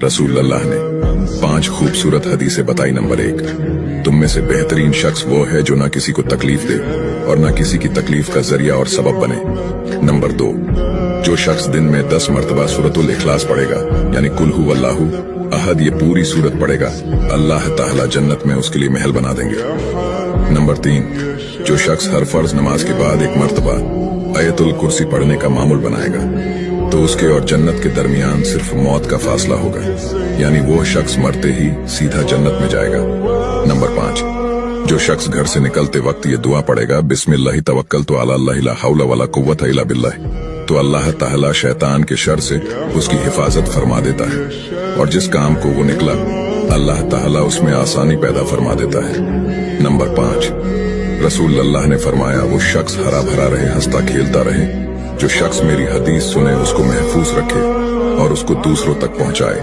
रसूल अल्लाह ने 5 खूबसूरत हदीसें बताई। नंबर 1, तुम में से बेहतरीन शख्स वो है जो ना किसी को तकलीफ दे और ना किसी की तकलीफ का जरिया और सबब बने। नंबर 2, जो शख्स दिन में 10 मरतबा सूरतुल इखलास पढ़ेगा, यानी कुल हु अल्लाहु अहद, ये पूरी सूरत पढ़ेगा, अल्लाह ताला जन्नत में उसके लिए महल बना देंगे। नंबर 3, जो शख्स हर फर्ज नमाज के बाद 1 मरतबा आयतुल कुर्सी पढ़ने का मामूल बनाएगा, तो उसके और जन्नत के दरमियान सिर्फ मौत का फासला होगा, यानी वो शख्स मरते ही सीधा जन्नत में जाएगा। नंबर 5, जो शख्स घर से निकलते वक्त ये दुआ पढ़ेगा, बिस्मिल्लाहि तवक्कलतु अला अल्लाह ला हौला वला कुव्वता इल्ला बिल्लाह, तो अल्लाह ताला शैतान के शर से उसकी हिफाजत फरमा देता है और जिस काम को वो निकला अल्लाह ताला उसमें आसानी पैदा फरमा देता है। नंबर 5, रसूल अल्लाह ने फरमाया, वो शख्स हरा भरा रहे, हंसता खेलता रहे, जो शख्स मेरी हदीस सुने उसको महफूज रखे और उसको दूसरों तक पहुंचाए।